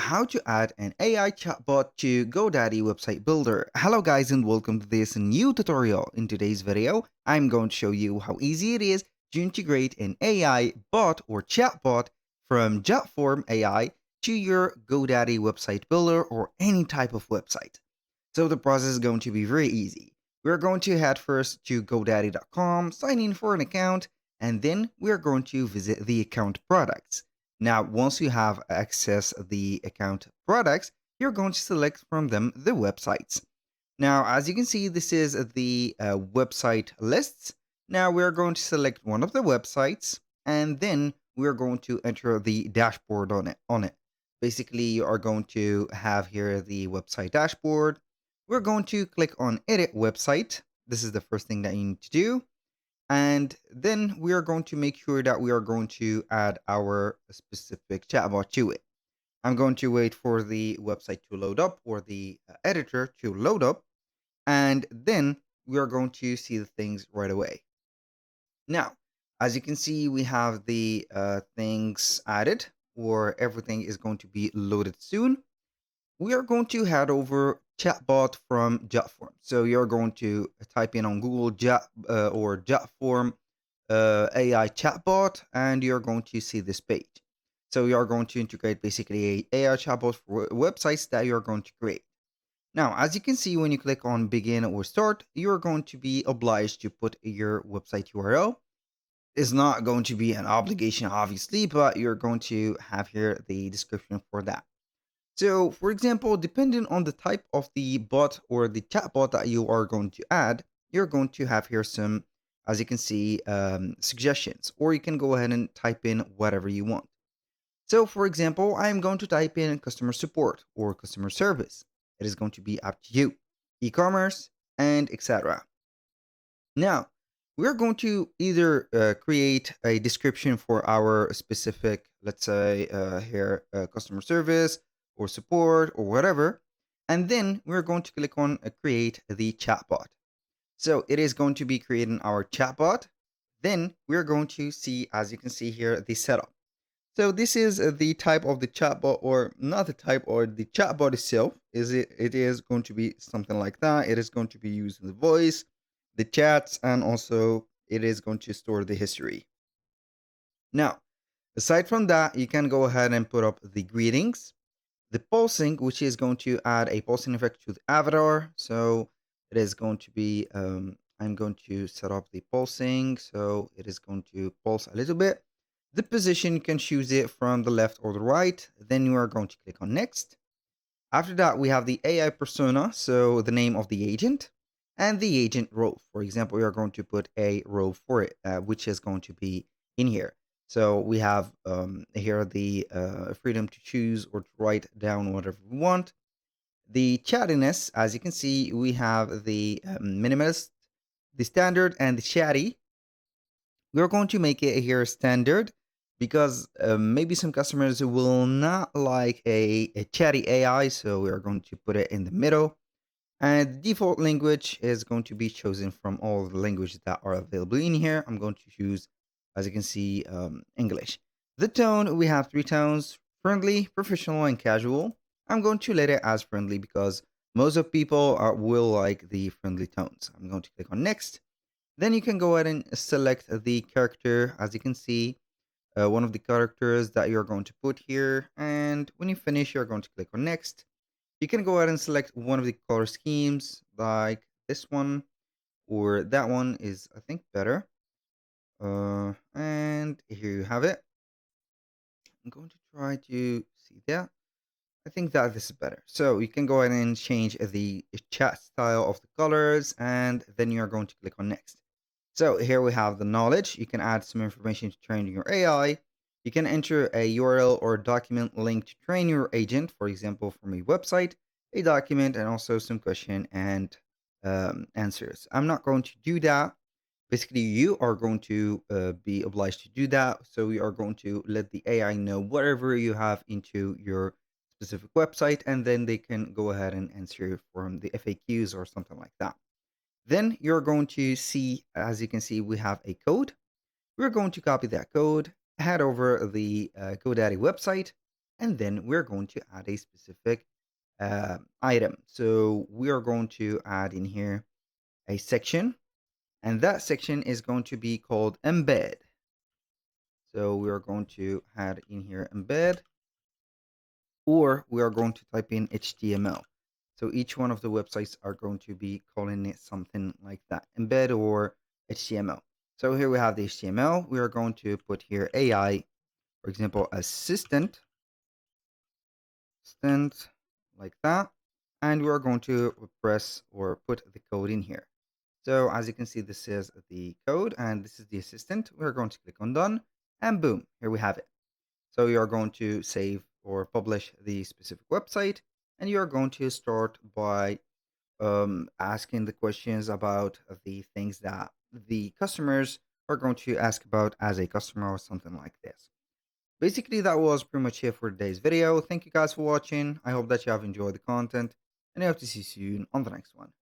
How to add an AI chatbot to Godaddy website builder. Hello guys and welcome to this new tutorial. In today's video, I'm going to show you how easy it is to integrate an AI bot or chatbot from Jotform AI to your Godaddy website builder or any type of website. So the process is going to be very easy. We're going to head first to GoDaddy.com, sign in for an account, and then we're going to visit the account products. Now, once you have access the account products, you're going to select from them the websites. Now, as you can see, this is the website lists. Now we're going to select one of the websites, and then we're going to enter the dashboard on it. Basically, you are going to have here the website dashboard. We're going to click on edit website. This is the first thing that you need to do. And then we are going to make sure that we are going to add our specific chatbot to it. I'm going to wait for the website to load up or the editor to load up, and then we are going to see the things right away. Now, as you can see, we have the things added, or everything is going to be loaded soon. We are going to head over chatbot from Jotform. So you're going to type in on Google or Jotform AI chatbot, and you're going to see this page. So you are going to integrate basically a AI chatbot for websites that you're going to create. Now, as you can see, when you click on begin or start, you're going to be obliged to put your website URL. It's not going to be an obligation, obviously, but you're going to have here the description for that. So, for example, depending on the type of the bot or the chatbot that you are going to add, you're going to have here some, as you can see, suggestions, or you can go ahead and type in whatever you want. So, for example, I'm going to type in customer support or customer service. It is going to be up to you, e-commerce, and etc. Now, we're going to either create a description for our specific, let's say here, customer service or support or whatever, and then we're going to click on create the chatbot. So it is going to be creating our chatbot. Then we're going to see, as you can see here, the setup. So this is the type of the chatbot, or not the type, or the chatbot itself. It is going to be something like that. It is going to be using the voice, the chats, and also it is going to store the history. Now, aside from that, you can go ahead and put up the greetings, the pulsing, which is going to add a pulsing effect to the avatar. So it is going to be, I'm going to set up the pulsing. So it is going to pulse a little bit. The position, you can choose it from the left or the right. Then you are going to click on next. After that, we have the AI persona. So the name of the agent and the agent role. For example, we are going to put a role for it, which is going to be in here. So we have here the freedom to choose or to write down whatever we want. The chattiness, as you can see, we have the minimalist, the standard, and the chatty. We're going to make it here standard because maybe some customers will not like a chatty AI. So we are going to put it in the middle. And the default language is going to be chosen from all the languages that are available in here. I'm going to choose, as you can see, English. The tone, we have three tones: friendly, professional, and casual. I'm going to let it as friendly because most of people will like the friendly tones. I'm going to click on next. Then you can go ahead and select the character, as you can see, one of the characters that you're going to put here. And when you finish, you're going to click on next. You can go ahead and select one of the color schemes, like this one or that one is, I think, better. And here you have it. I'm going to try to see that. I think that this is better. So you can go ahead and change the chat style of the colors, and then you're going to click on next. So here we have the knowledge. You can add some information to train your AI. You can enter a URL or document link to train your agent, for example, from a website, a document, and also some question and answers. I'm not going to do that. Basically, you are going to be obliged to do that. So we are going to let the AI know whatever you have into your specific website, and then they can go ahead and answer from the FAQs or something like that. Then you're going to see, as you can see, we have a code. We're going to copy that code, head over the GoDaddy website, and then we're going to add a specific item. So we are going to add in here a section, and that section is going to be called embed. So we are going to add in here embed, or we are going to type in HTML. So each one of the websites are going to be calling it something like that, embed or HTML. So here we have the HTML. We are going to put here AI, for example, assistant, like that. And we are going to press or put the code in here. So as you can see, this is the code and this is the assistant. We're going to click on done, and boom, here we have it. So you are going to save or publish the specific website, and you are going to start by asking the questions about the things that the customers are going to ask about as a customer or something like this. Basically, that was pretty much it for today's video. Thank you guys for watching. I hope that you have enjoyed the content, and I hope to see you soon on the next one.